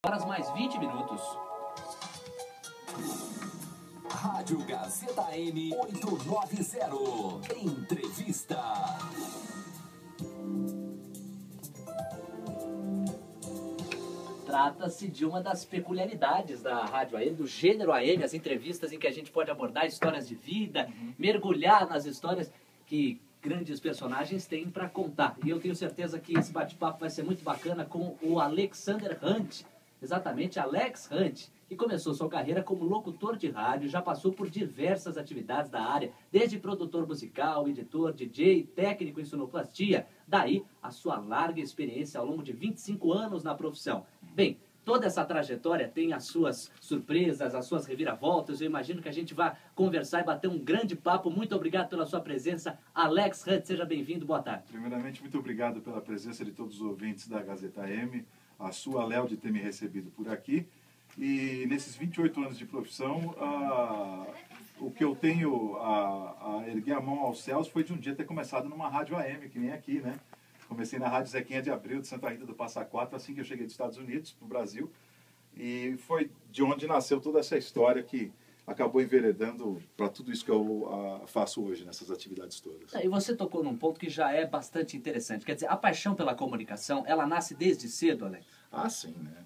horas mais 20 minutos. Rádio Gazeta M 890. Entrevista. Trata-se de uma das peculiaridades da Rádio AM, do gênero AM, as entrevistas em que a gente pode abordar histórias de vida, mergulhar nas histórias que grandes personagens têm para contar. E eu tenho certeza que esse bate-papo vai ser muito bacana com o Alexander Hunt, exatamente Alex Hunt, que começou sua carreira como locutor de rádio, já passou por diversas atividades da área, desde produtor musical, editor, DJ, técnico em sonoplastia, daí a sua larga experiência ao longo de 25 anos na profissão. Bem, toda essa trajetória tem as suas surpresas, as suas reviravoltas. Eu imagino que a gente vai conversar e bater um grande papo. Muito obrigado pela sua presença. Alex Hunt, seja bem-vindo. Boa tarde. Primeiramente, muito obrigado pela presença de todos os ouvintes da Gazeta M. A sua, Léo, de ter me recebido por aqui. E nesses 28 anos de profissão, o que eu tenho a erguer a mão aos céus foi de um dia ter começado numa rádio AM, que nem aqui, né? Comecei na Rádio Zequinha de Abril, de Santa Rita do Passa Quatro, assim que eu cheguei dos Estados Unidos para o Brasil. E foi de onde nasceu toda essa história que acabou enveredando para tudo isso que eu faço hoje, nessas atividades todas. E você tocou num ponto que já é bastante interessante. Quer dizer, a paixão pela comunicação, ela nasce desde cedo, Alex? Ah, sim, né?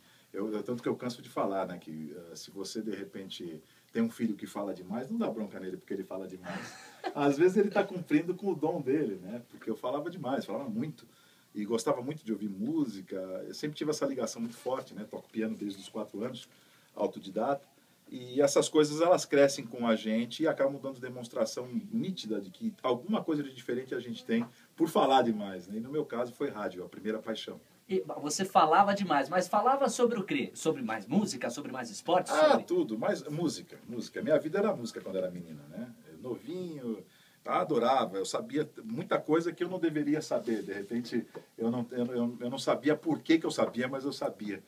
Tanto que eu canso de falar, né? Que se você, de repente, tem um filho que fala demais, não dá bronca nele porque ele fala demais. Às vezes ele está cumprindo com o dom dele, né? Porque eu falava demais, falava muito. E gostava muito de ouvir música. Eu sempre tive essa ligação muito forte, né? Toco piano desde os 4 anos, autodidata. E essas coisas, elas crescem com a gente e acabam dando demonstração nítida de que alguma coisa de diferente a gente tem por falar demais, né? E no meu caso foi rádio, a primeira paixão. E você falava demais, mas falava sobre o quê? Sobre mais música, sobre mais esporte? Ah, tudo, mas música. Minha vida era música quando era menina, né? Eu, novinho, adorava, eu sabia muita coisa que eu não deveria saber. De repente, eu não sabia por que eu sabia, mas eu sabia.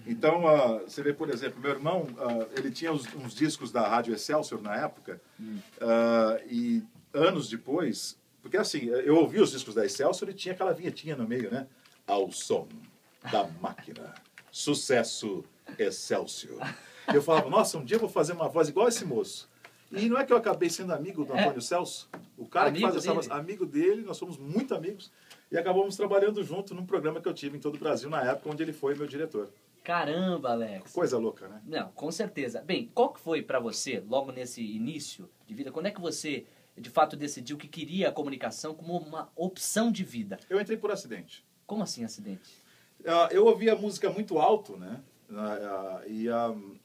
Então, você vê, por exemplo, meu irmão, ele tinha uns discos da Rádio Excelsior na época, e anos depois, porque assim, eu ouvia os discos da Excelsior e tinha aquela vinhetinha no meio, né? Ao som da máquina, sucesso Excelsior. Eu falava, nossa, um dia eu vou fazer uma voz igual esse moço. E não é que eu acabei sendo amigo do Antônio Celso? O cara amigo que faz essa voz, amigo dele, nós somos muito amigos, e acabamos trabalhando junto num programa que eu tive em todo o Brasil na época, onde ele foi meu diretor. Caramba, Alex. Coisa louca, né? Não, com certeza. Bem, qual que foi pra você, logo nesse início de vida, quando é que você, de fato, decidiu que queria a comunicação como uma opção de vida? Eu entrei por acidente. Como assim, acidente? Eu ouvia música muito alto, né?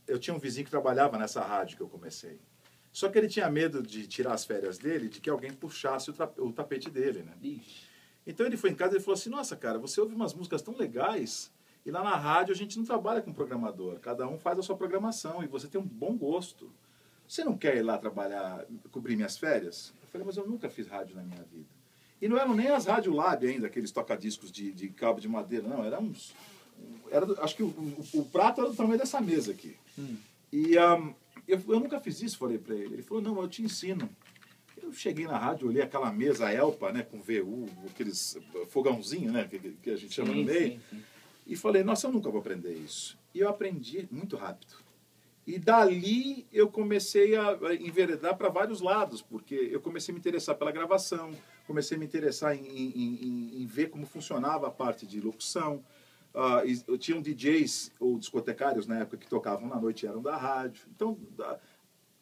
Eu tinha um vizinho que trabalhava nessa rádio que eu comecei. Só que ele tinha medo de tirar as férias dele, de que alguém puxasse o tapete dele, né? Ixi. Então ele foi em casa e falou assim, nossa, cara, você ouve umas músicas tão legais, e lá na rádio a gente não trabalha com programador, cada um faz a sua programação, e você tem um bom gosto. Você não quer ir lá trabalhar, cobrir minhas férias? Eu falei, mas eu nunca fiz rádio na minha vida. E não eram nem as Rádio Lab ainda, aqueles toca-discos de cabo de madeira, não, eram uns... acho que o prato era do tamanho dessa mesa aqui. E eu nunca fiz isso, falei para ele. Ele falou, não, eu te ensino. Eu cheguei na rádio, olhei aquela mesa Elpa, né, com VU, aqueles fogãozinho, né, que a gente chama no meio, sim. E falei, nossa, eu nunca vou aprender isso. E eu aprendi muito rápido. E dali eu comecei a enveredar para vários lados, porque eu comecei a me interessar pela gravação, comecei a me interessar em ver como funcionava a parte de locução. Eu tinha DJs ou discotecários na época que tocavam na noite e eram da rádio. Então,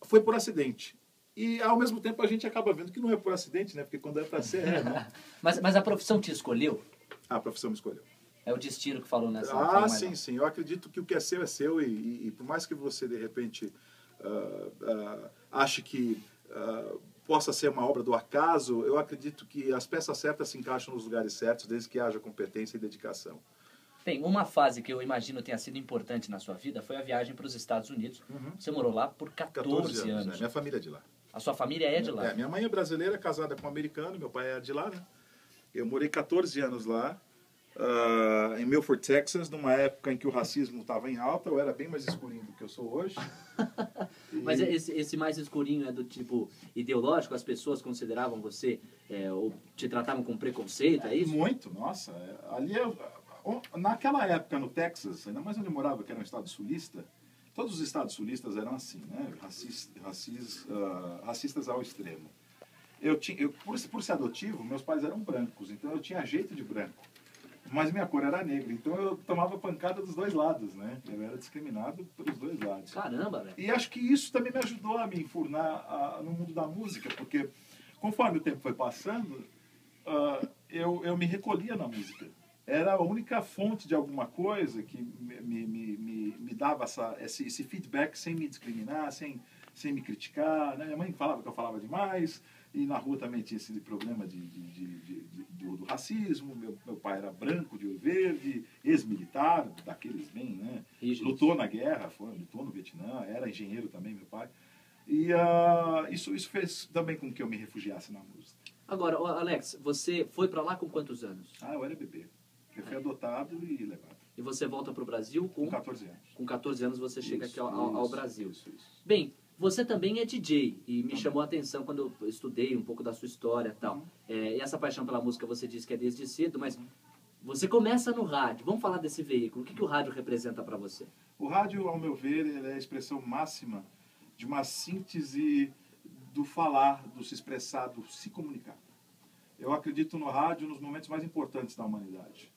foi por acidente. E, ao mesmo tempo, a gente acaba vendo que não é por acidente, né? Porque quando é para ser, né? Mas a profissão te escolheu? A profissão me escolheu. É o destino que falou nessa... Sim, sim. Eu acredito que o que é seu e por mais que você, de repente, ache que possa ser uma obra do acaso, eu acredito que as peças certas se encaixam nos lugares certos, desde que haja competência e dedicação. Bem, uma fase que eu imagino tenha sido importante na sua vida foi a viagem para os Estados Unidos. Você morou lá por 14 anos. Né? Minha família é de lá. A sua família é de lá? Minha mãe é brasileira, casada com um americano, meu pai é de lá, né? Eu morei 14 anos lá. Em Milford, Texas, numa época em que o racismo estava em alta, eu era bem mais escurinho do que eu sou hoje. Mas esse mais escurinho é do tipo ideológico? As pessoas consideravam você, ou te tratavam com preconceito, é isso? Muito, nossa. Ali Naquela época, no Texas, ainda mais onde eu morava, que era um estado sulista, todos os estados sulistas eram assim, né? Racistas ao extremo. Por ser adotivo, meus pais eram brancos, então eu tinha jeito de branco. Mas minha cor era negra, então eu tomava pancada dos dois lados, né? Eu era discriminado pelos dois lados. Caramba, velho. E acho que isso também me ajudou a me enfurnar no mundo da música, porque conforme o tempo foi passando, eu me recolhia na música. Era a única fonte de alguma coisa que me dava esse feedback sem me discriminar, sem me criticar, né? Minha mãe falava que eu falava demais, e na rua também tinha esse problema do racismo. Meu pai era branco, de olho verde, ex-militar, daqueles bem, né? Lutou na guerra, lutou no Vietnã, era engenheiro também, meu pai. E isso fez também com que eu me refugiasse na música. Agora, Alex, você foi para lá com quantos anos? Eu era bebê. Eu fui adotado e levado. E você volta para o Brasil com 14 anos. Com 14 anos você chega aqui ao Brasil. Isso. Bem, você também é DJ e me chamou a atenção quando eu estudei um pouco da sua história e tal. E essa paixão pela música você disse que é desde cedo, mas você começa no rádio. Vamos falar desse veículo. O que o rádio representa para você? O rádio, ao meu ver, ele é a expressão máxima de uma síntese do falar, do se expressar, do se comunicar. Eu acredito no rádio nos momentos mais importantes da humanidade.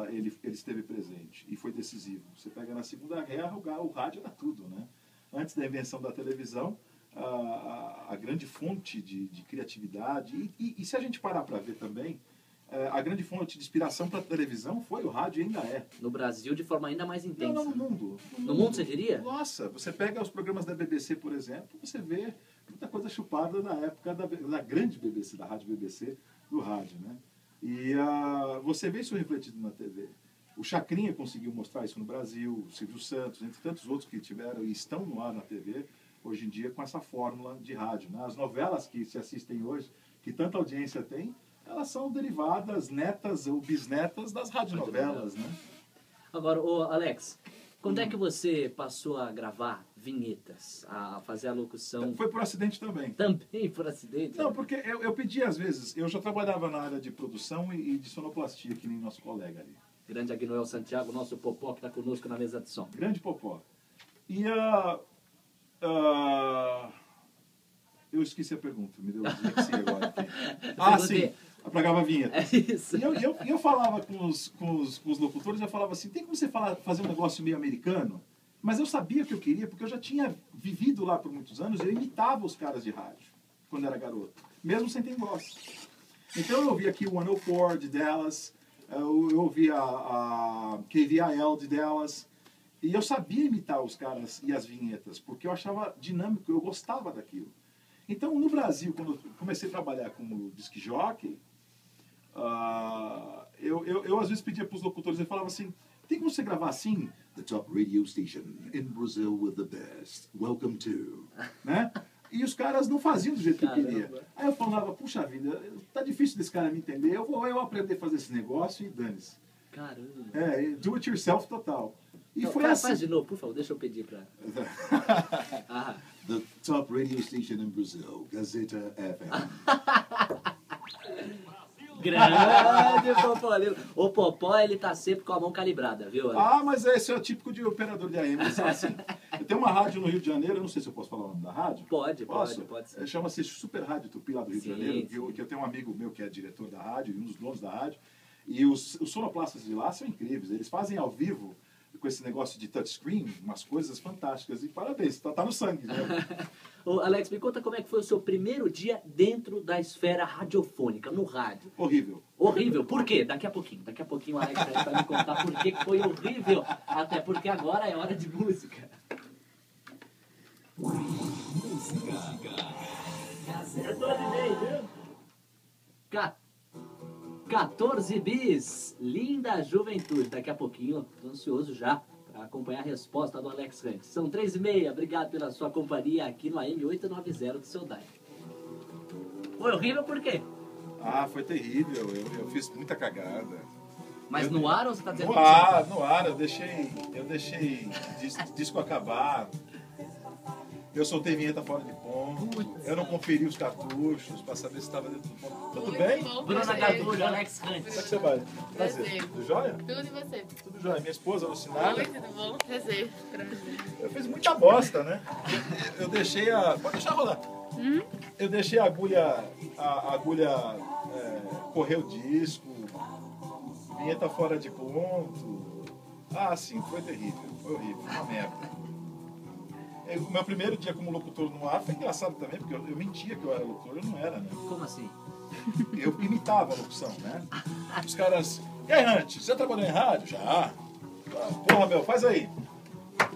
Ele esteve presente e foi decisivo. Você pega na Segunda Guerra, o rádio era tudo, né? Antes da invenção da televisão, a grande fonte de criatividade, e se a gente parar para ver também, a grande fonte de inspiração para a televisão foi o rádio e ainda é. No Brasil, de forma ainda mais intensa. Não, no mundo. No mundo, você diria? Nossa, você pega os programas da BBC, por exemplo, você vê muita coisa chupada na época da grande BBC, da rádio BBC, do rádio, né? E você vê isso refletido na TV. O Chacrinha conseguiu mostrar isso no Brasil, o Silvio Santos, entre tantos outros que tiveram e estão no ar na TV, hoje em dia com essa fórmula de rádio, né? As novelas que se assistem hoje, que tanta audiência tem, elas são derivadas, netas ou bisnetas das radionovelas, né? Agora, Alex, quando é que você passou a gravar vinhetas, a fazer a locução? Foi por acidente também. Também por acidente? Não, porque eu pedi às vezes, eu já trabalhava na área de produção e de sonoplastia, que nem nosso colega ali. Grande Agnoel Santiago, nosso Popó, que está conosco na mesa de som. Grande Popó. E eu esqueci a pergunta, me deu dislexia agora. Sim, para gravar vinheta. É isso. E eu falava com os locutores, eu falava assim, tem como você fazer um negócio meio americano? Mas eu sabia o que eu queria, porque eu já tinha vivido lá por muitos anos, e eu imitava os caras de rádio, quando era garoto, mesmo sem ter voz. Então eu ouvia aqui o 104 de Dallas, eu ouvia a KVIL de Dallas, e eu sabia imitar os caras e as vinhetas, porque eu achava dinâmico, eu gostava daquilo. Então, no Brasil, quando eu comecei a trabalhar como disc jockey, eu às vezes pedia para os locutores, eu falava assim, tem como você gravar assim? The top radio station in Brazil with the best. Welcome to. Né? E os caras não faziam do jeito que eu queria. Aí eu falava, puxa vida, tá difícil desse cara me entender, eu vou aprender a fazer esse negócio e dane-se. Caramba. Do it yourself total. E então, foi assim. Faz de novo, por favor, deixa eu pedir para... The top radio station in Brazil, Gazeta FM. Grande Popó. O Popó, ele tá sempre com a mão calibrada, viu? Mas esse é o típico de operador de AM. Assim, eu tenho uma rádio no Rio de Janeiro, eu não sei se eu posso falar o nome da rádio. Pode ser. Chama-se Super Rádio Tupi, lá do Rio de Janeiro, que eu tenho um amigo meu que é diretor da rádio, e um dos donos da rádio. E os sonoplastas de lá são incríveis. Eles fazem ao vivo, com esse negócio de touchscreen, umas coisas fantásticas. E parabéns, tá no sangue, né? Ô, Alex, me conta como é que foi o seu primeiro dia dentro da esfera radiofônica, no rádio. Horrível. Horrível? Por quê? Daqui a pouquinho o Alex vai me contar por que foi horrível. Até porque agora é hora de música. Música. 14 bis, linda juventude. Daqui a pouquinho, tô ansioso já para acompanhar a resposta do Alex Rantes. São 3h30, obrigado pela sua companhia aqui no AM 890 do seu DAI. Foi horrível por quê? Foi terrível, eu fiz muita cagada. Mas no ar ou você tá dizendo... No ar, eu deixei disco acabar. Eu soltei vinheta fora de ponto. Eu não conferi os cartuchos para saber se estava dentro do ponto. Tudo bem? Bruna Gardulho, Alex Hunt. Como é que você vai? Prazer. Tudo jóia? Tudo e você? Tudo jóia. Minha esposa, Lucinada. Oi, tudo bom? Prazer. Eu fiz muita bosta, né? Eu deixei a... Pode deixar rolar. Eu deixei a agulha correr o disco, vinheta fora de ponto. Ah, sim, foi terrível. Foi horrível, foi uma merda. O meu primeiro dia como locutor no ar foi engraçado também, porque eu mentia que eu era locutor, eu não era, né? Como assim? Eu imitava a locução, né? Os caras... E aí, Hunt, você trabalhou em rádio? Já. Porra, meu, faz aí.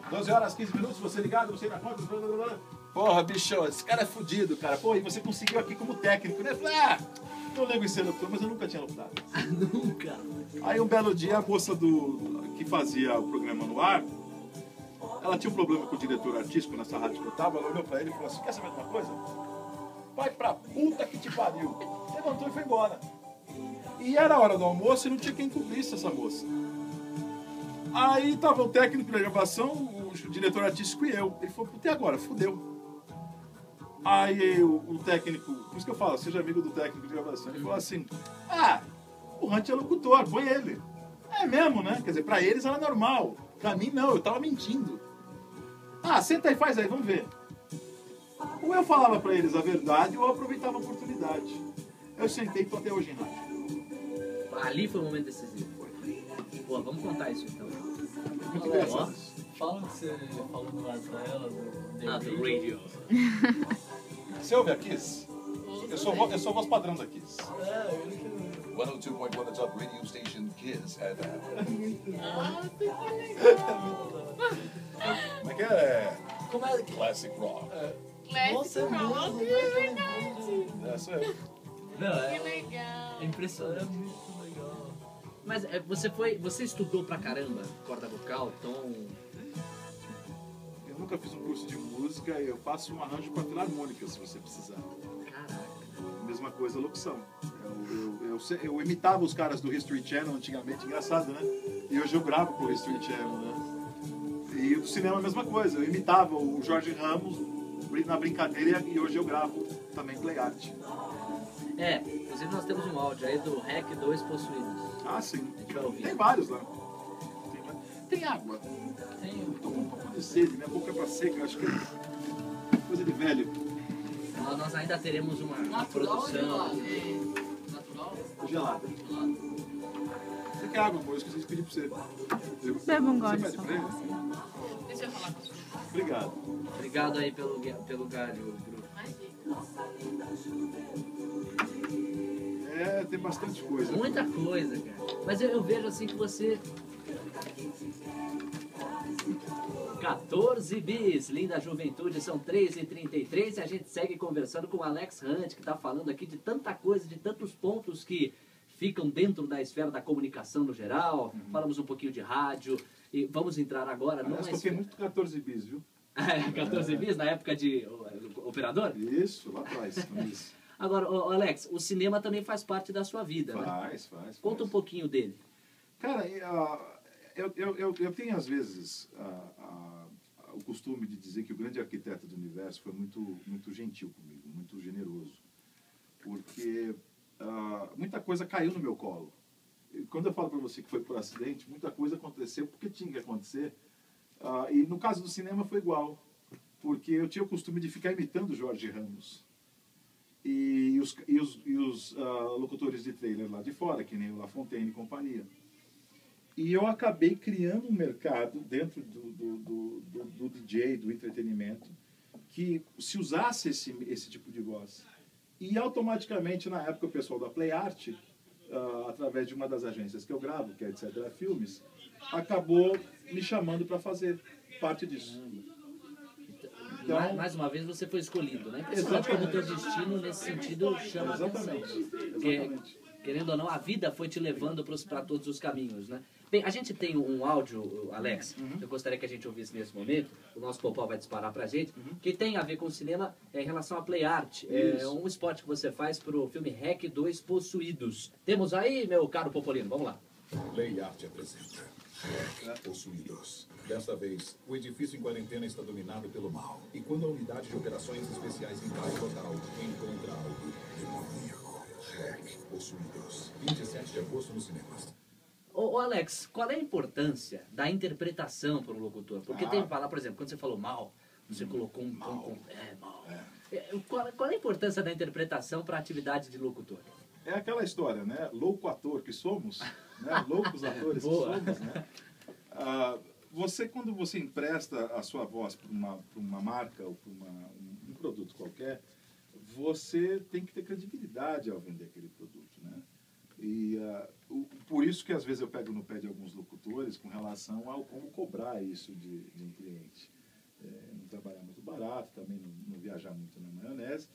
12 horas, 15 minutos, você ligado, você na conta... Porra, bicho, esse cara é fudido, cara. Pô, e você conseguiu aqui como técnico, né? Eu falei, não lembro em ser locutor, mas eu nunca tinha locutado. Nunca. Aí um belo dia, a moça que fazia o programa no ar, ela tinha um problema com o diretor artístico nessa rádio que eu tava, ela olhou pra ele e falou assim, quer saber de uma coisa? Vai pra puta que te pariu. Levantou e foi embora. E era a hora do almoço e não tinha quem cobrisse essa moça. Aí tava o técnico da gravação, o diretor artístico e eu. Ele falou, até agora, fudeu. Aí o técnico, por isso que eu falo, seja amigo do técnico de gravação, ele falou assim, o Hunt é locutor, põe ele. É mesmo, né? Quer dizer, pra eles era normal. Pra mim não, eu tava mentindo. Senta aí, faz aí, vamos ver. Ou eu falava pra eles a verdade ou eu aproveitava a oportunidade. Eu sentei e tô até hoje em rádio. Ali foi o momento decisivo. Pô, vamos contar isso então. Muito engraçado. Fala o que você falou no ar pra ela, do Radio. Você ouve a Kiss? Eu sou voz padrão da Kiss. É, ele que... 102.1 the top radio station Kiss Como é que é? Como é que... Classic Rock. Nossa, é Rock, muito é verdade. Essa é. Não, Que é legal. impressionante, é muito legal. Mas você estudou pra caramba corda vocal, tom... Eu nunca fiz um curso de música, eu faço um arranjo para filarmônica se você precisar. Caraca. Mesma coisa, locução. Eu imitava os caras do History Channel antigamente, engraçado, né? E hoje eu gravo pro History Channel, né? E do cinema a mesma coisa, eu imitava o Jorge Ramos na brincadeira e hoje eu gravo também play art. Inclusive nós temos um áudio aí do REC 2 Possuídos. Ah, sim. A gente vai ouvir. Tem vários lá. Tem água. Eu tô com um pouco de sede, minha boca tá seca, acho que é coisa de velho. Nós ainda teremos uma Natural ou produção. gelado? Natural? Gelada. Você quer água, amor? Eu esqueci de pedir pra você. Beba um Você gole pede só. pra ele? Deixa eu falar com você. Obrigado. Obrigado aí pelo galho, Bruno. Tem bastante coisa. Muita coisa, cara. Mas eu vejo assim que você... 14 bis, linda juventude, são 3h33 e a gente segue conversando com o Alex Hunt, que está falando aqui de tanta coisa, de tantos pontos que ficam dentro da esfera da comunicação no geral. Falamos um pouquinho de rádio e vamos entrar agora... Aliás, toquei muito 14 bis, viu? 14 bis na época de operador? Isso, lá atrás. Isso. Agora, Alex, o cinema também faz parte da sua vida, né? Faz. Conta um pouquinho dele. Cara, eu tenho às vezes o costume de dizer que o grande arquiteto do universo foi muito, muito gentil comigo, muito generoso. Porque muita coisa caiu no meu colo. E quando eu falo para você que foi por acidente, muita coisa aconteceu porque tinha que acontecer. E no caso do cinema foi igual. Porque eu tinha o costume de ficar imitando o Jorge Ramos. E os locutores de trailer lá de fora, que nem o La Fontaine e companhia. E eu acabei criando um mercado dentro do DJ, do entretenimento, que se usasse esse tipo de voz. E automaticamente, na época, o pessoal da Play Art, através de uma das agências que eu gravo, que é Etc. Filmes, acabou me chamando para fazer parte disso. Então, mais uma vez você foi escolhido, né? Impressionante como o teu destino nesse sentido chama a atenção. Exatamente. Querendo ou não, a vida foi te levando para todos os caminhos, né? Bem, a gente tem um áudio, Alex, eu gostaria que a gente ouvisse nesse momento, o nosso Popó vai disparar pra gente, que tem a ver com o cinema em relação a Play Art. É um spot que você faz pro filme REC 2 Possuídos. Temos aí, meu caro Popolino, vamos lá. Play Art apresenta Possuídos. Desta vez, o edifício em quarentena está dominado pelo mal. E quando a unidade de operações especiais em Caio Local encontra algo demoníaco. Hack. Possuídos. 27 de agosto nos cinemas. Ô Alex, qual é a importância da interpretação para um locutor? Porque tem que falar, por exemplo, quando você falou mal, você colocou um tom... mal. Qual é a importância da interpretação para a atividade de locutor? É aquela história, né? Louco ator que somos, né? Loucos atores que Boa. somos, né? Quando você empresta a sua voz para uma marca ou para um produto qualquer, você tem que ter credibilidade ao vender aquele produto, né? E por isso que às vezes eu pego no pé de alguns locutores com relação ao como cobrar isso de um cliente. Não trabalhar muito barato, também não viajar muito na maionese,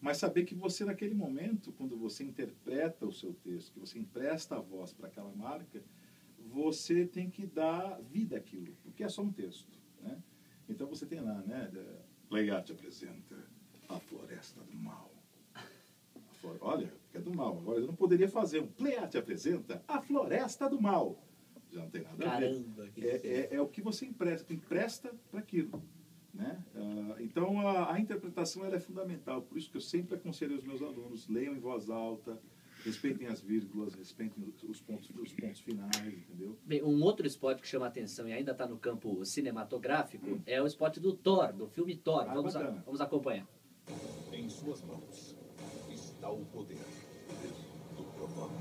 mas saber que você naquele momento, quando você interpreta o seu texto, que você empresta a voz para aquela marca, você tem que dar vida àquilo, porque é só um texto, né? Então você tem lá, né? Playart apresenta A Floresta do Mal. Olha, é do mal. Agora eu não poderia fazer um Playart apresenta A Floresta do Mal. Já não tem nada a ver. Caramba, É o que você empresta para aquilo, né? Então a interpretação ela é fundamental. Por isso que eu sempre aconselho aos meus alunos: leiam em voz alta, respeitem as vírgulas, respeitem os pontos finais, entendeu? Bem, um outro spot que chama a atenção e ainda está no campo cinematográfico é o spot do Thor, do filme Thor. Vamos acompanhar. Em suas mãos está o poder do trovão.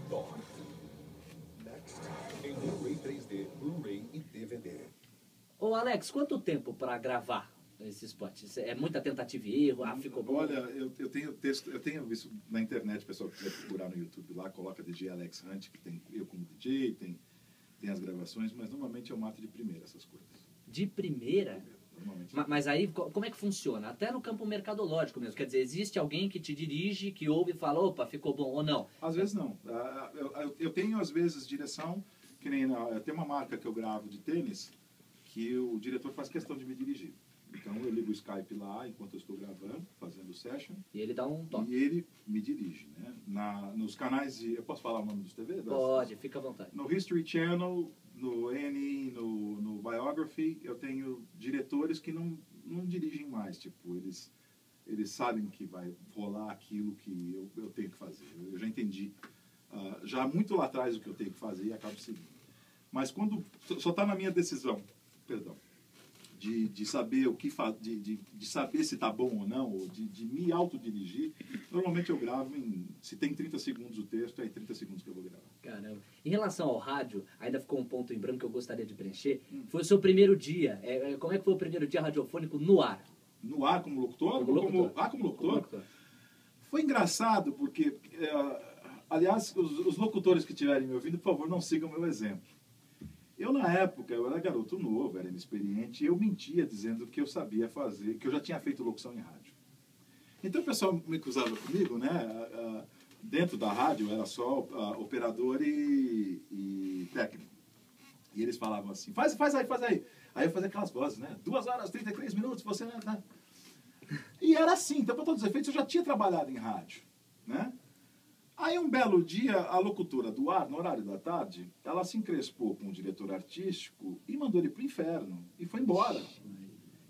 Thor. Next. Em Blu-ray 3D, Blu-ray e DVD. Ô Alex, quanto tempo para gravar esse spot? É muita tentativa e erro? Ficou bom? Olha, eu tenho visto na internet, o pessoal que quiser procurar no YouTube lá, coloca DJ Alex Hunt, que tem eu como DJ, tem as gravações, mas normalmente eu mato de primeira essas coisas. De primeira? Normalmente. Mas aí, como é que funciona? Até no campo mercadológico mesmo. Quer dizer, existe alguém que te dirige, que ouve e fala, opa, ficou bom ou não? Às vezes não. Eu tenho, às vezes, direção, que nem tem uma marca que eu gravo de tênis, que o diretor faz questão de me dirigir. Então eu ligo o Skype lá enquanto eu estou gravando, fazendo session. E ele dá um toque. E ele me dirige, né? Nos canais de... Eu posso falar o nome dos TV? Pode, fica à vontade. No History Channel, no A&E, no Biography, eu tenho diretores que não dirigem mais. Tipo, eles sabem que vai rolar aquilo que eu tenho que fazer. Eu já entendi já muito lá atrás o que eu tenho que fazer e acabo seguindo. Mas quando só está na minha decisão, de saber o que de saber se está bom ou não, ou de me autodirigir, normalmente eu gravo se tem 30 segundos o texto, é 30 segundos que eu vou gravar. Caramba. Em relação ao rádio, ainda ficou um ponto em branco que eu gostaria de preencher. Foi o seu primeiro dia. Como é que foi o primeiro dia radiofônico no ar? No ar como locutor? Como locutor. Como locutor? Foi engraçado porque, aliás, os locutores que estiverem me ouvindo, por favor, não sigam o meu exemplo. Eu, na época, eu era garoto novo, era inexperiente, e eu mentia dizendo que eu sabia fazer, que eu já tinha feito locução em rádio. Então o pessoal me cruzava comigo, né? Dentro da rádio era só operador e técnico. E eles falavam assim, faz aí. Aí eu fazia aquelas vozes, né? 2 horas, 33 minutos, você... Né? E era assim, então, para todos os efeitos, eu já tinha trabalhado em rádio, né? Aí um belo dia, a locutora do ar, no horário da tarde, ela se encrespou com o diretor artístico e mandou ele pro inferno. E foi embora.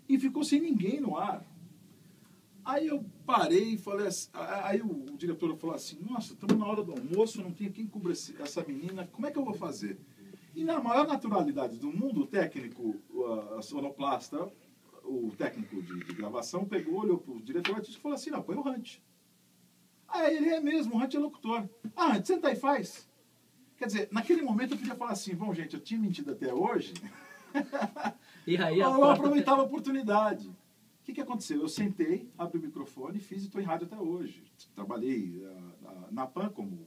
E ficou sem ninguém no ar. Aí eu parei e falei assim, aí o diretor falou assim, nossa, estamos na hora do almoço, não tem quem cubra essa menina, como é que eu vou fazer? E na maior naturalidade do mundo, o técnico, a sonoplasta, o técnico de gravação, pegou, olhou pro diretor artístico e falou assim, não, põe o Hunt. Ah, ele é mesmo, o Hunt é locutor. Ah, Hunt, senta aí, faz. Quer dizer, naquele momento eu podia falar assim, bom, gente, eu tinha mentido até hoje. E aí eu aproveitava a oportunidade. O que aconteceu? Eu sentei, abri o microfone, fiz e estou em rádio até hoje. Trabalhei na PAN como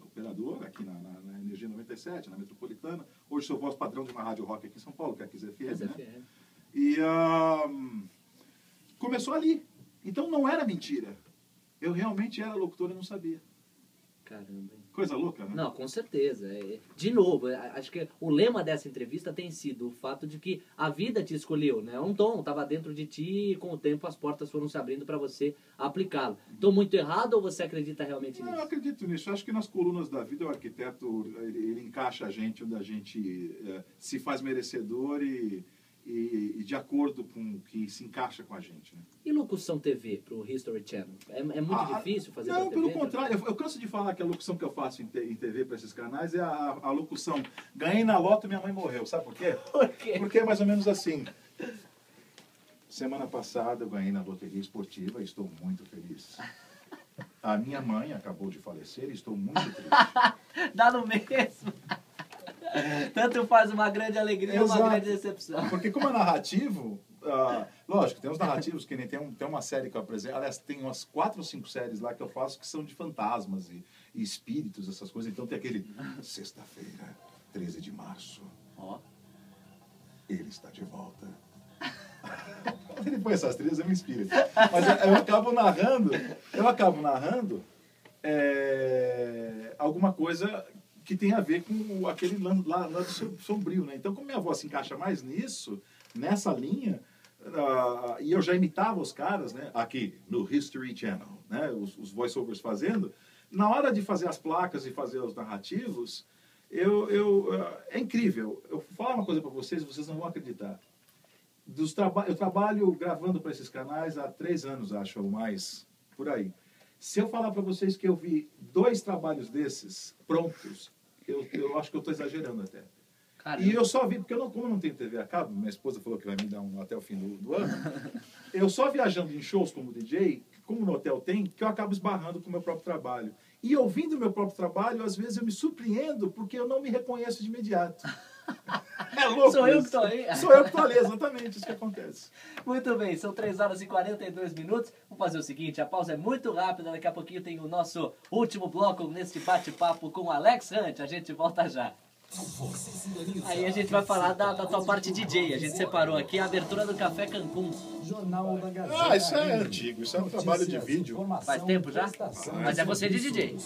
operador, aqui na Energia 97, na Metropolitana. Hoje sou voz padrão de uma rádio rock aqui em São Paulo, que é a Kiss FM, né? E começou ali. Então não era mentira. Eu realmente era locutor e não sabia. Caramba, hein? Coisa louca, né? Não, com certeza. De novo, acho que o lema dessa entrevista tem sido o fato de que a vida te escolheu, né? Um dom estava dentro de ti e com o tempo as portas foram se abrindo para você aplicá-lo. Estou muito errado ou você acredita realmente Eu nisso? acredito nisso. Eu acho que nas colunas da vida o arquiteto ele encaixa a gente onde a gente se faz merecedor e de acordo com o que se encaixa com a gente. Né? E locução TV para o History Channel? É muito difícil fazer Não, pra TV? pelo contrário. Eu canso de falar que a locução que eu faço em TV para esses canais é a locução ganhei na loto e minha mãe morreu. Sabe por quê? Por quê? Porque é mais ou menos assim. Semana passada eu ganhei na loteria esportiva e estou muito feliz. A minha mãe acabou de falecer e estou muito triste. Dá no mesmo. Tanto faz uma grande alegria ou uma Exato. grande decepção. Porque como é narrativo, lógico, tem uns narrativos que nem tem uma série que eu apresento, aliás, tem umas 4 ou 5 séries lá que eu faço que são de fantasmas e espíritos, essas coisas. Então tem aquele, sexta-feira, 13 de março, Ó. ele está de volta. Quando ele põe essas trilhas, eu me inspiro. Mas eu acabo narrando alguma coisa que tem a ver com aquele lado sombrio, né? Então, como minha voz se encaixa mais nisso, nessa linha, e eu já imitava os caras, né? Aqui, no History Channel, né? Os voice-overs fazendo, na hora de fazer as placas e fazer os narrativos, é incrível. Eu vou falar uma coisa para vocês não vão acreditar. Eu trabalho gravando para esses canais há 3 anos, acho, ou mais, por aí. Se eu falar para vocês que eu vi 2 trabalhos desses prontos, eu acho que eu estou exagerando até. Caramba. E eu só vi, porque como eu não tenho TV a cabo, minha esposa falou que vai me dar um até o fim do ano, eu só viajando em shows como DJ, como no hotel tem, que eu acabo esbarrando com o meu próprio trabalho. E ouvindo o meu próprio trabalho, às vezes eu me surpreendo porque eu não me reconheço de imediato. É louco. Sou eu que isso. tô aí. Sou eu que estou ali, exatamente isso que acontece. Muito bem, são 3 horas e 42 minutos. Vamos fazer o seguinte, a pausa é muito rápida, daqui a pouquinho tem o nosso último bloco neste bate-papo com o Alex Hunt. A gente volta já. Aí a gente vai falar da tua parte DJ. A gente separou aqui a abertura do Café Cancún. Jornal da Gazeta. Isso é antigo, isso é um trabalho de vídeo. Faz tempo já? Mas é você de DJ.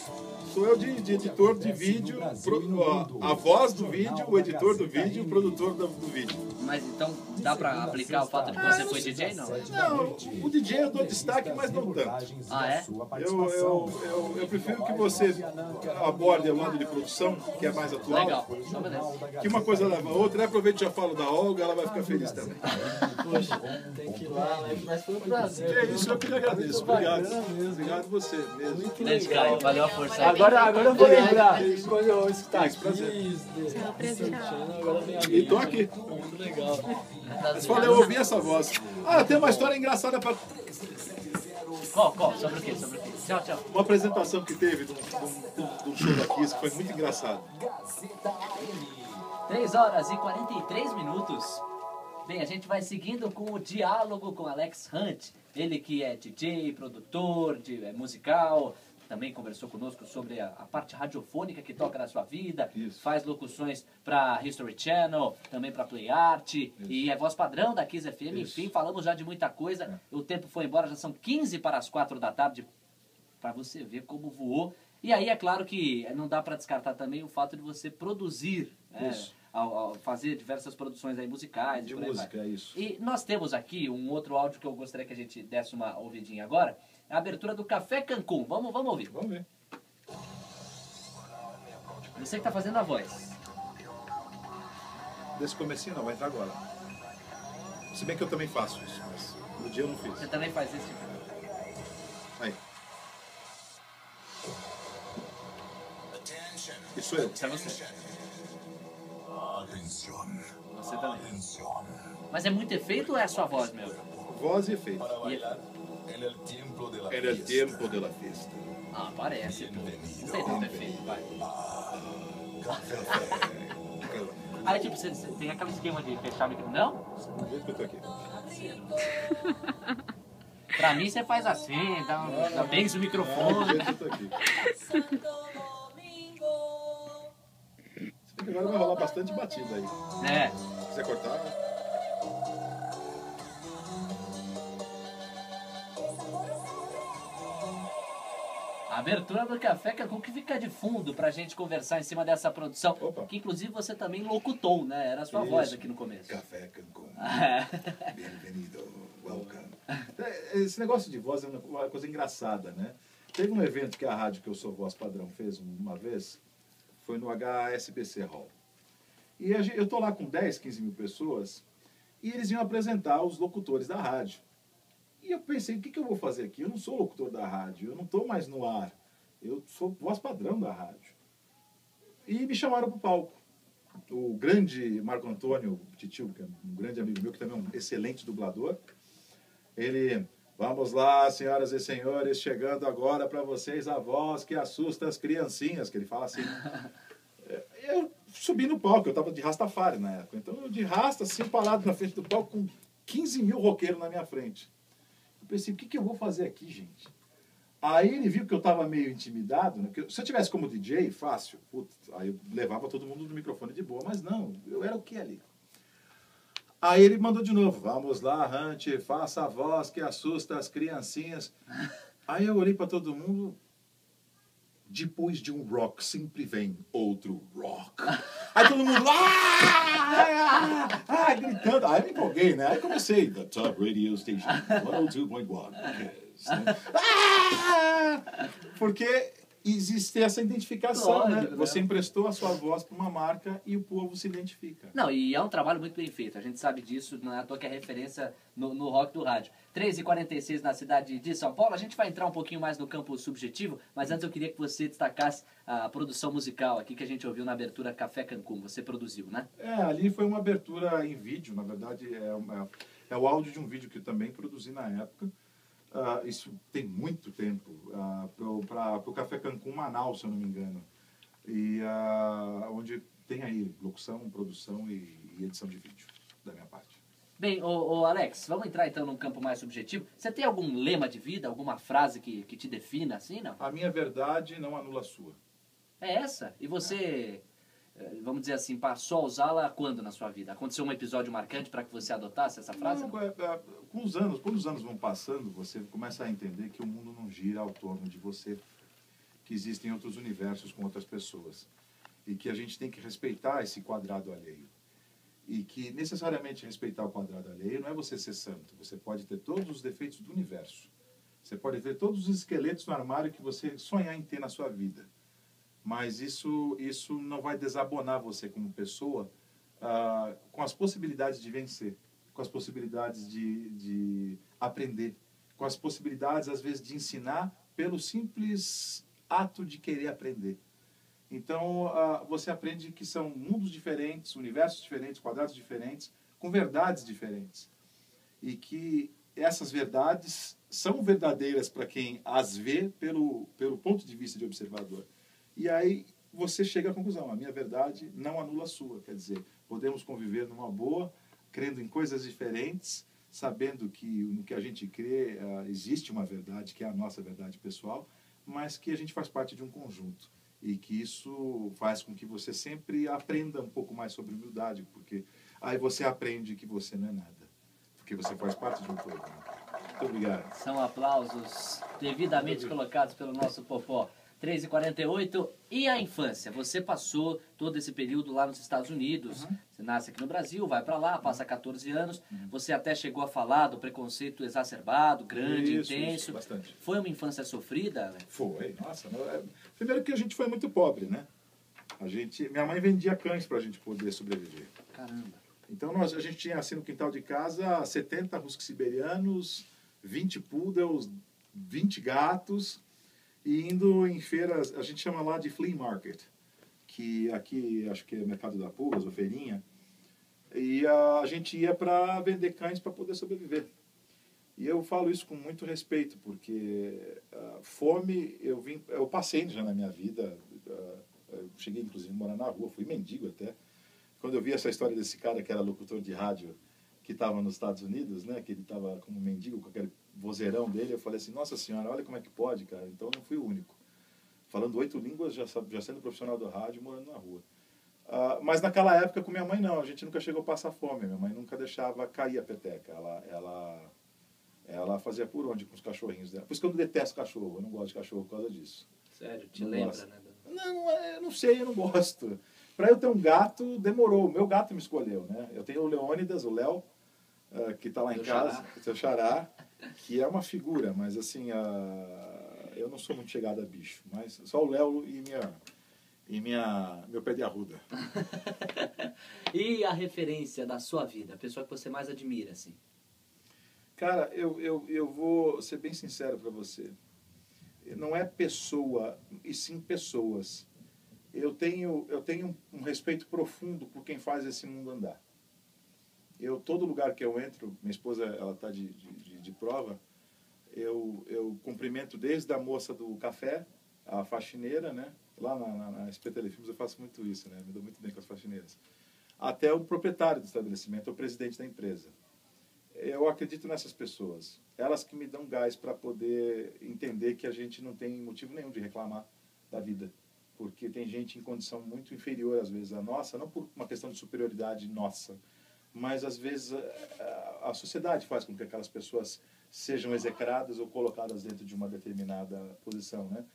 Sou eu de editor de vídeo, a voz do vídeo, o editor do vídeo, o produtor do vídeo. Mas então dá pra aplicar o fato de que você foi DJ, não? Não, o DJ eu dou destaque, mas não tanto. Ah, é? Eu prefiro que você aborde o lado de produção, que é mais atual. Legal. Então, beleza. Que uma coisa leva a outra, e aproveito e já falo da Olga, ela vai ficar feliz também. Poxa, tem que ir lá, né? Mas foi um prazer. É isso, eu que lhe agradeço. Obrigado. Obrigado você mesmo. Beijo, Caio. Valeu a força aí. Agora eu vou lembrar. Quando eu escutar Isso, prazer. agora vem a E tô aqui. Muito legal. Mas falei, eu ouvi essa voz. Tem uma história engraçada para Qual? Sobre o quê? Tchau, tchau. uma apresentação que teve de um show da Kiss, que foi muito engraçado. 3 horas e 43 minutos. Bem, a gente vai seguindo com o diálogo com Alex Hunt. Ele que é DJ, produtor, musical, também conversou conosco sobre a parte radiofônica que toca na sua vida. Isso. Faz locuções para History Channel, também para Play Art. E é voz padrão da Kiss FM. Isso. Enfim, falamos já de muita coisa. O tempo foi embora, já são 15 para as 4 da tarde. Para você ver como voou. E aí é claro que não dá para descartar também o fato de você produzir, né? Isso. Ao fazer diversas produções aí musicais. De e por aí música, vai. é isso. E nós temos aqui um outro áudio que eu gostaria que a gente desse uma ouvidinha agora. A abertura do Café Cancún. Vamos ouvir. Vamos ver. Você que está fazendo a voz. Desse comecinho não, vai entrar agora. Se bem que eu também faço isso, mas no dia eu não fiz. Você também faz esse tipo. Aí. Isso é eu. Isso é você. Atención. Você também. Atención. Mas é muito efeito ou é a sua voz mesmo? Voz e efeito. Para bailar en el tiempo de la Era o fiesta. tempo de la festa. Ah, parece, pô. Não tem tanto efeito, vai. Aí, tipo, você tem aquele esquema de fechar o microfone. Não? Do jeito que eu tô aqui. Pra mim, você faz assim, dá benze o Do microfone. jeito que eu tô aqui. Se bem que agora vai rolar bastante batida aí. É. Se quiser cortar. abertura do Café Cancún que fica de fundo pra gente conversar em cima dessa produção. Opa. Que inclusive você também locutou, né? Era a sua voz aqui no começo. Café Cancún. Bem-vindo. Welcome. Esse negócio de voz é uma coisa engraçada, né? Teve um evento que a rádio que eu sou voz padrão fez uma vez, foi no HSBC Hall. E eu tô lá com 10, 15 mil pessoas e eles iam apresentar os locutores da rádio. E eu pensei, o que eu vou fazer aqui? Eu não sou locutor da rádio, eu não estou mais no ar. Eu sou voz padrão da rádio. E me chamaram para o palco. O grande Marco Antônio Titio, que é um grande amigo meu, que também é um excelente dublador, ele, vamos lá, senhoras e senhores, chegando agora para vocês a voz que assusta as criancinhas, que ele fala assim. Eu subi no palco, eu estava de Rastafari na época. Então, eu de rasta, assim, parado na frente do palco, com 15 mil roqueiros na minha frente. Eu pensei, o que eu vou fazer aqui, gente? Aí ele viu que eu estava meio intimidado, né? Se eu tivesse como DJ, fácil, putz, aí eu levava todo mundo no microfone de boa, mas não, eu era o que ali? Aí ele mandou de novo, vamos lá, Hunt, faça a voz que assusta as criancinhas. Aí eu olhei para todo mundo, depois de um rock sempre vem outro rock. Aí todo mundo gritando. Aí me empolguei, né? Aí comecei, the top radio station, 102.1. Porque existe essa identificação, Lógico, né? Você emprestou a sua voz para uma marca e o povo se identifica. Não, e é um trabalho muito bem feito. A gente sabe disso, não é à toa que é referência no rock do rádio. 3h46 na cidade de São Paulo. A gente vai entrar um pouquinho mais no campo subjetivo, mas antes eu queria que você destacasse a produção musical aqui que a gente ouviu na abertura Café Cancún. Você produziu, né? Ali foi uma abertura em vídeo, na verdade é o áudio de um vídeo que eu também produzi na época. Isso tem muito tempo, para o Café Cancún Manaus, se eu não me engano. E onde tem aí locução, produção e edição de vídeo, da minha parte. Bem, ô Alex, vamos entrar então num campo mais subjetivo. Você tem algum lema de vida, alguma frase que te defina assim, não? A minha verdade não anula a sua. É essa? E você, vamos dizer assim, passou a usá-la quando na sua vida? Aconteceu um episódio marcante para que você adotasse essa frase? Não, com os anos, quando os anos vão passando, você começa a entender que o mundo não gira ao torno de você, que existem outros universos com outras pessoas e que a gente tem que respeitar esse quadrado alheio. E que necessariamente respeitar o quadrado alheio não é você ser santo. Você pode ter todos os defeitos do universo. Você pode ter todos os esqueletos no armário que você sonhar em ter na sua vida. Mas isso não vai desabonar você como pessoa com as possibilidades de vencer, com as possibilidades de aprender, com as possibilidades, às vezes, de ensinar pelo simples ato de querer aprender. Então, você aprende que são mundos diferentes, universos diferentes, quadrados diferentes, com verdades diferentes. E que essas verdades são verdadeiras para quem as vê pelo ponto de vista de observador. E aí você chega à conclusão, a minha verdade não anula a sua. Quer dizer, podemos conviver numa boa, crendo em coisas diferentes, sabendo que no que a gente crê existe uma verdade, que é a nossa verdade pessoal, mas que a gente faz parte de um conjunto. E que isso faz com que você sempre aprenda um pouco mais sobre humildade, porque aí você aprende que você não é nada, porque você faz parte de um todo. Muito obrigado. São aplausos devidamente colocados pelo nosso Popó. 3h48. E a infância? Você passou todo esse período lá nos Estados Unidos. Você nasce aqui no Brasil, vai para lá, passa 14 anos. Você até chegou a falar do preconceito exacerbado, grande, intenso. Isso, bastante. Foi uma infância sofrida? Foi, nossa. Primeiro que a gente foi muito pobre, né? Minha mãe vendia cães para a gente poder sobreviver. Caramba. Então a gente tinha assim no quintal de casa 70 husky siberianos, 20 poodles, 20 gatos, e indo em feiras, a gente chama lá de flea market, que aqui acho que é mercado da pulgas ou feirinha, e a gente ia para vender cães para poder sobreviver. E eu falo isso com muito respeito, porque fome eu passei já na minha vida. Eu cheguei inclusive a morar na rua, fui mendigo até. Quando eu vi essa história desse cara que era locutor de rádio, que estava nos Estados Unidos, né, que ele estava como mendigo com aquele vozeirão dele, eu falei assim, nossa senhora, olha como é que pode, cara. Então eu não fui o único. Falando 8 línguas, já sendo profissional do rádio, morando na rua. Mas naquela época com minha mãe não, a gente nunca chegou a passar fome. Minha mãe nunca deixava cair a peteca. Ela fazia por onde com os cachorrinhos dela. Por isso que eu não detesto cachorro, eu não gosto de cachorro por causa disso. Sério, te Não lembra, gosto. né? Não, eu não sei, eu não gosto. Para eu ter um gato, demorou. O meu gato me escolheu, né? Eu tenho o Leônidas, o Léo, que está lá em Meu casa, xará. seu xará, que é uma figura, mas assim, eu não sou muito chegado a bicho, mas só o Léo e meu pé de arruda. E a referência da sua vida, a pessoa que você mais admira, assim? Cara, eu vou ser bem sincero para você. Não é pessoa, e sim pessoas. Eu tenho um respeito profundo por quem faz esse mundo andar. Todo lugar que eu entro, minha esposa ela está de prova, eu cumprimento desde a moça do café, a faxineira, né? Lá na SP Telefilmes eu faço muito isso, né? Me dou muito bem com as faxineiras. Até o proprietário do estabelecimento, o presidente da empresa. Eu acredito nessas pessoas. Elas que me dão gás para poder entender que a gente não tem motivo nenhum de reclamar da vida. Porque tem gente em condição muito inferior, às vezes, à nossa, não por uma questão de superioridade nossa, mas, às vezes, a sociedade faz com que aquelas pessoas sejam execradas ou colocadas dentro de uma determinada posição, né?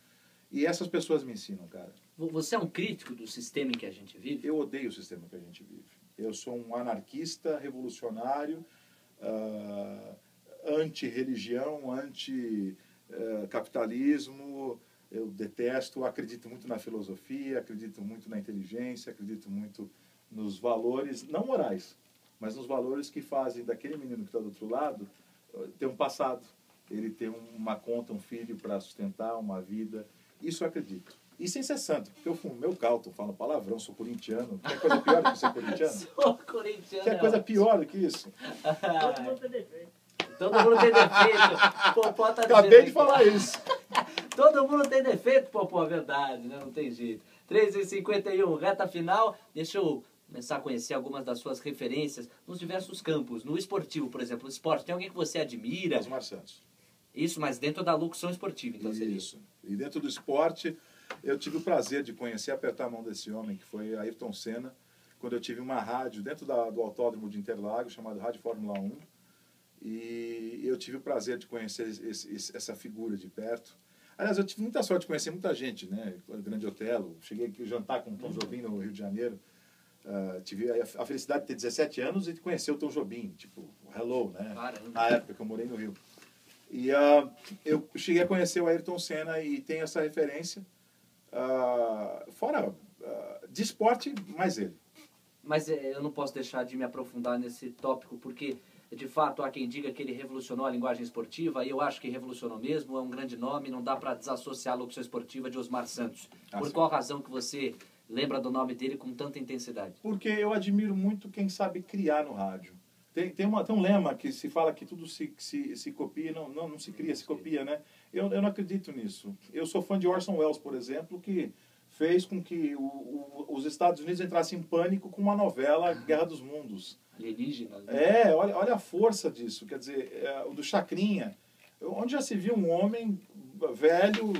E essas pessoas me ensinam, cara. Você é um crítico do sistema em que a gente vive? Eu odeio o sistema que a gente vive. Eu sou um anarquista, revolucionário, anti-religião, anti-capitalismo. Eu detesto, acredito muito na filosofia, acredito muito na inteligência, acredito muito nos valores, não morais, mas nos valores que fazem daquele menino que está do outro lado ter um passado, ele ter uma conta, um filho para sustentar, uma vida. Isso eu acredito. E sem ser santo, porque eu fumo meu caldo, falo palavrão, sou corintiano. Quer coisa pior do que ser corintiano? Sou corintiano. Quer coisa pior do que isso? Todo mundo tem defeito. Todo mundo tem defeito. Popó tá Acabei dizendo de aqui. falar isso. Todo mundo tem defeito, Popó, é verdade, né? Não tem jeito. 3h51, reta final. Deixa eu começar a conhecer algumas das suas referências nos diversos campos. No esportivo, por exemplo, no esporte, tem alguém que você admira? Osmar Santos. Isso, mas dentro da locução esportiva, então seria Isso. E dentro do esporte, eu tive o prazer de conhecer, apertar a mão desse homem, que foi Ayrton Senna, quando eu tive uma rádio dentro do autódromo de Interlagos, chamado Rádio Fórmula 1. E eu tive o prazer de conhecer essa figura de perto. Aliás, eu tive muita sorte de conhecer muita gente, né? O Grande Otelo. Cheguei aqui a jantar com o Tom Jobim no Rio de Janeiro. Tive a felicidade de ter 17 anos e de conhecer o Tom Jobim, tipo, hello, né? Caramba. Na época que eu morei no Rio. E eu cheguei a conhecer o Ayrton Senna e tenho essa referência. Fora de esporte, mais ele. Mas eu não posso deixar de me aprofundar nesse tópico, porque, de fato, há quem diga que ele revolucionou a linguagem esportiva, e eu acho que revolucionou mesmo, é um grande nome, não dá para desassociar a locução esportiva de Osmar Santos. Por sim. qual razão que você lembra do nome dele com tanta intensidade? Porque eu admiro muito quem sabe criar no rádio. Tem um lema que se fala que tudo se copia, não se cria, se copia, né? Eu não acredito nisso. Eu sou fã de Orson Welles, por exemplo, que fez com que os Estados Unidos entrassem em pânico com uma novela Guerra dos Mundos. Alienígena. Né? Olha a força disso. Quer dizer, o do Chacrinha. Onde já se viu um homem velho,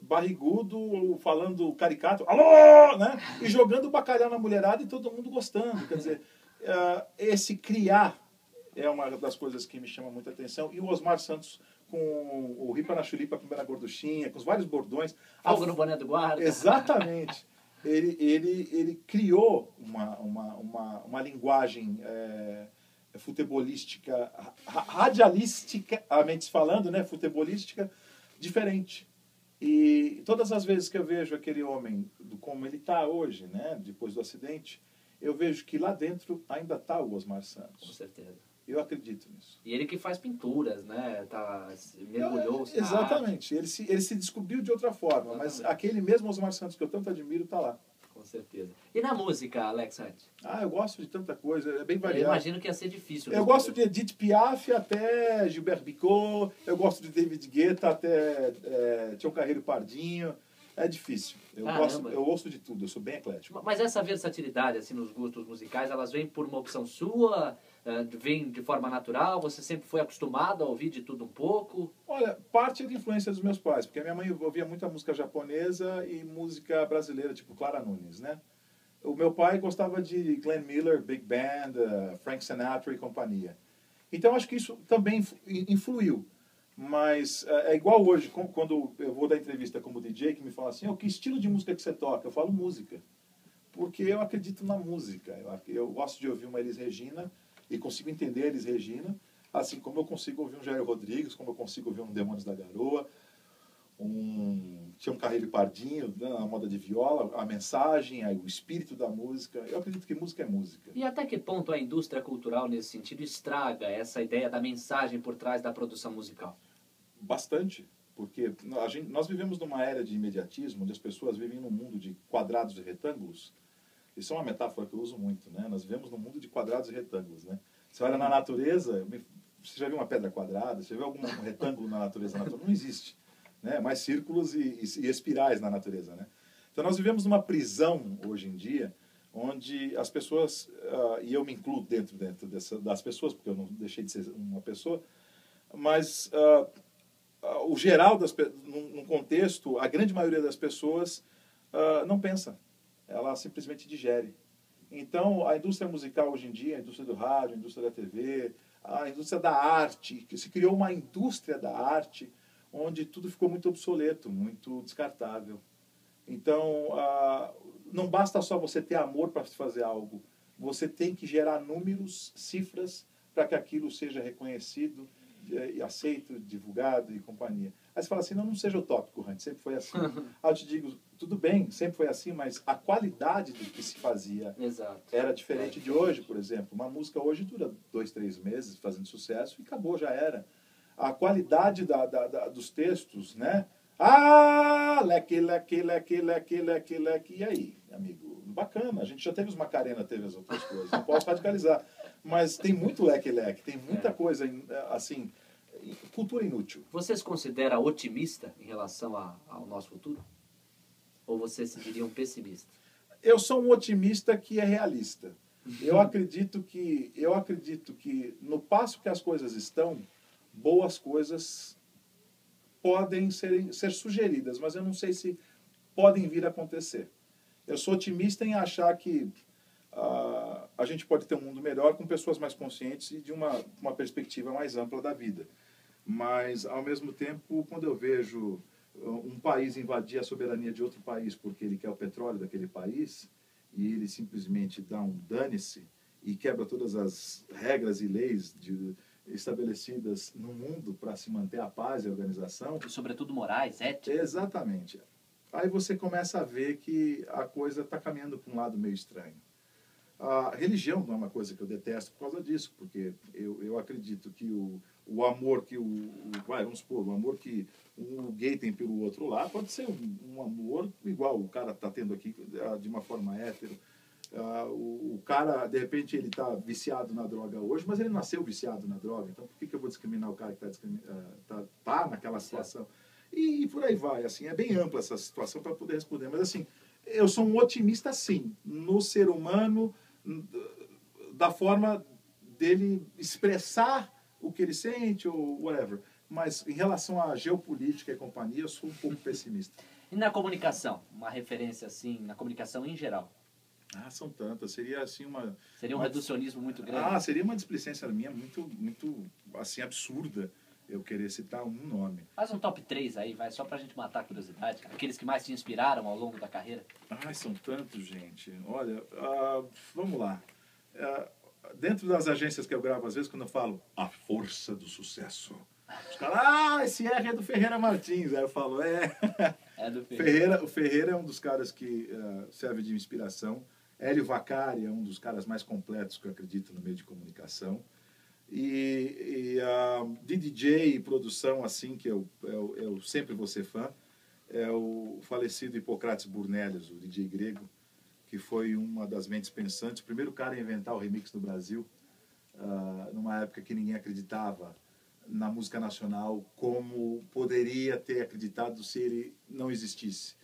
barrigudo, falando caricato, alô, né? E jogando bacalhau na mulherada e todo mundo gostando. Quer dizer, esse criar é uma das coisas que me chama muita atenção. E o Osmar Santos com o Ripa na Chulipa, com a gorduchinha, com os vários bordões. Fogo no boné do guarda. Exatamente. Ele criou uma linguagem futebolística, radialisticamente falando, né, futebolística, diferente. E todas as vezes que eu vejo aquele homem, como ele está hoje, né, depois do acidente, eu vejo que lá dentro ainda está o Osmar Santos. Com certeza. Eu acredito nisso. E ele que faz pinturas, né? Mergulhou-se na arte. Exatamente. Ele se descobriu de outra forma, mas aquele mesmo Osmar Santos que eu tanto admiro está lá. Com certeza. E na música, Alex Hunt? Eu gosto de tanta coisa, é bem Eu variado. imagino que ia ser difícil. Eu gosto de Edith Piaf até Gilberto Bicot, eu gosto de David Guetta até Tião Carreiro Pardinho. É difícil. Eu ouço de tudo, eu sou bem eclético. Mas essa versatilidade assim, nos gostos musicais, elas vêm por uma opção sua? Vem de forma natural? Você sempre foi acostumado a ouvir de tudo um pouco? Olha, parte é de influência dos meus pais, porque a minha mãe ouvia muita música japonesa e música brasileira, tipo Clara Nunes, né? O meu pai gostava de Glenn Miller, Big Band, Frank Sinatra e companhia. Então, acho que isso também influiu. Mas é igual hoje, quando eu vou dar entrevista como DJ, que me fala assim, que estilo de música que você toca? Eu falo música. Porque eu acredito na música. Eu gosto de ouvir uma Elis Regina e consigo entender a Elis Regina, assim como eu consigo ouvir um Jair Rodrigues, como eu consigo ouvir um Demônios da Garoa, tinha um Carreiro e Pardinho, né, a moda de viola, a mensagem, o espírito da música. Eu acredito que música é música. E até que ponto a indústria cultural, nesse sentido, estraga essa ideia da mensagem por trás da produção musical? Bastante, porque nós vivemos numa era de imediatismo, onde as pessoas vivem num mundo de quadrados e retângulos. Isso é uma metáfora que eu uso muito, né? Nós vivemos num mundo de quadrados e retângulos, né? Você olha na natureza, você já viu uma pedra quadrada? Você viu algum retângulo na natureza? Não existe. Né? Mais círculos e espirais na natureza, né? Então nós vivemos numa prisão hoje em dia, onde as pessoas, e eu me incluo dentro das pessoas, porque eu não deixei de ser uma pessoa, mas o geral, num contexto, a grande maioria das pessoas não pensa, ela simplesmente digere. Então a indústria musical hoje em dia, a indústria do rádio, a indústria da TV, a indústria da arte, que se criou uma indústria da arte, onde tudo ficou muito obsoleto, muito descartável. Então, não basta só você ter amor para fazer algo. Você tem que gerar números, cifras, para que aquilo seja reconhecido, e aceito, divulgado e companhia. Aí você fala assim, não seja utópico, Hans, sempre foi assim. Aí eu te digo, tudo bem, sempre foi assim, mas a qualidade do que se fazia era diferente de hoje, por exemplo. Uma música hoje dura 2, 3 meses fazendo sucesso e acabou, já era. A qualidade dos textos, né? Leque, leque, leque, leque, leque, leque. E aí, amigo? Bacana. A gente já teve os Macarena, teve as outras coisas. Não posso radicalizar. Mas tem muito leque, leque. Tem muita coisa, assim, cultura inútil. Você se considera otimista em relação ao nosso futuro? Ou você se diria um pessimista? Eu sou um otimista que é realista. Eu acredito que no passo que as coisas estão, boas coisas podem ser sugeridas, mas eu não sei se podem vir a acontecer. Eu sou otimista em achar que a gente pode ter um mundo melhor com pessoas mais conscientes e de uma perspectiva mais ampla da vida. Mas, ao mesmo tempo, quando eu vejo um país invadir a soberania de outro país porque ele quer o petróleo daquele país e ele simplesmente dá um dane-se e quebra todas as regras e leis estabelecidas no mundo para se manter a paz e a organização. E, sobretudo, morais, éticas. Exatamente. Aí você começa a ver que a coisa está caminhando para um lado meio estranho. A religião não é uma coisa que eu detesto por causa disso, porque eu acredito que o amor que vamos supor, o amor que o gay tem pelo outro lá pode ser um amor igual o cara está tendo aqui de uma forma hétero. O cara, de repente, ele está viciado na droga hoje, mas ele nasceu viciado na droga. Então, por que eu vou discriminar o cara que tá naquela situação? E por aí vai. Assim, é bem ampla essa situação para poder responder. Mas, assim, eu sou um otimista, sim, no ser humano, da forma dele expressar o que ele sente ou whatever. Mas, em relação à geopolítica e companhia, eu sou um pouco pessimista. E na comunicação? Uma referência, assim, na comunicação em geral? São tantas. Seria assim Seria um reducionismo muito grande? Seria uma displicência minha muito, muito assim, absurda eu querer citar um nome. Faz um top 3 aí, vai, só pra gente matar a curiosidade. Aqueles que mais te inspiraram ao longo da carreira. São tantos, gente. Olha, vamos lá. Dentro das agências que eu gravo, às vezes, quando eu falo a força do sucesso, os caras, esse R é do Ferreira Martins. Aí eu falo, É do Ferreira. O Ferreira é um dos caras que serve de inspiração. Hélio Vacari é um dos caras mais completos que eu acredito no meio de comunicação. E de DJ e produção, assim, que eu sempre vou ser fã, é o falecido Hipocrates Burnelius, o DJ grego, que foi uma das mentes pensantes, o primeiro cara a inventar o remix no Brasil, numa época que ninguém acreditava na música nacional como poderia ter acreditado se ele não existisse.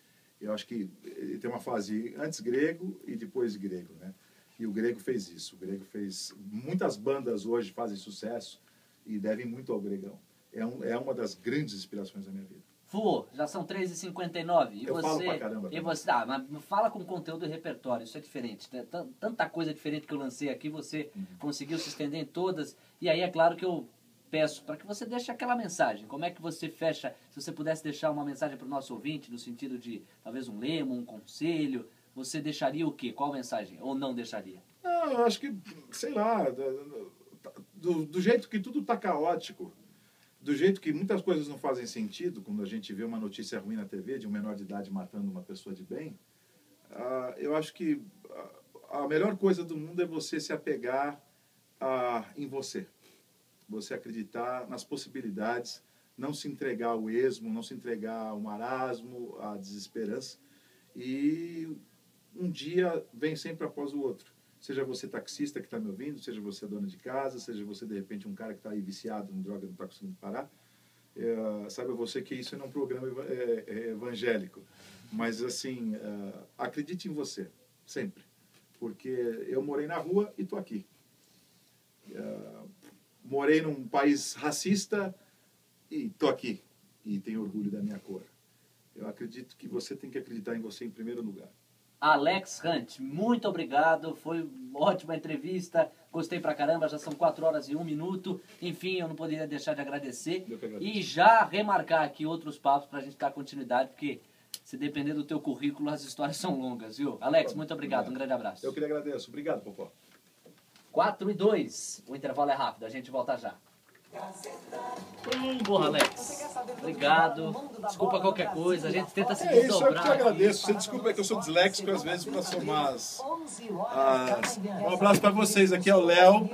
Eu acho que ele tem uma fase antes grego e depois grego, né? E o grego fez isso. O grego fez... Muitas bandas hoje fazem sucesso e devem muito ao gregão. É uma das grandes inspirações da minha vida. Fu, já são 3h59. E Eu você, falo pra caramba e também. você, mas fala com conteúdo e repertório, isso é diferente. Né? Tanta coisa diferente que eu lancei aqui, você conseguiu se estender em todas. E aí é claro que eu peço para que você deixe aquela mensagem. Como é que você fecha, se você pudesse deixar uma mensagem para o nosso ouvinte, no sentido de talvez um lema, um conselho, você deixaria o quê? Qual mensagem? Ou não deixaria? Não, eu acho que, sei lá, do jeito que tudo está caótico, do jeito que muitas coisas não fazem sentido, quando a gente vê uma notícia ruim na TV de um menor de idade matando uma pessoa de bem, eu acho que a melhor coisa do mundo é você se apegar em você. Você acreditar nas possibilidades, não se entregar ao esmo, não se entregar ao marasmo, à desesperança. E um dia vem sempre após o outro. Seja você taxista que está me ouvindo, seja você dona de casa, seja você, de repente, um cara que está aí viciado em droga e não está conseguindo parar. Saiba você que isso não é um programa evangélico. Mas, assim, acredite em você, sempre. Porque eu morei na rua e estou aqui. Morei num país racista e estou aqui. E tenho orgulho da minha cor. Eu acredito que você tem que acreditar em você em primeiro lugar. Alex Hunt, muito obrigado, foi uma ótima entrevista, gostei pra caramba, já são 4h01. Enfim, eu não poderia deixar de agradecer Eu que agradeço. e já remarcar aqui outros papos pra gente dar continuidade, porque se depender do teu currículo, as histórias são longas, viu? Alex, muito obrigado, um grande abraço. Eu que lhe agradeço. Obrigado, Popó. 4h02, o intervalo é rápido, a gente volta já. Porra, Alex. Obrigado. Desculpa qualquer coisa, a gente tenta se É isso, eu desdobrar. que te agradeço. Você desculpa que eu sou disléxico, às vezes, para somar Um abraço para vocês. Aqui é o Léo.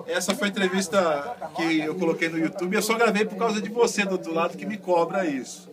Essa foi a entrevista que eu coloquei no YouTube. Eu só gravei por causa de você do outro lado que me cobra isso.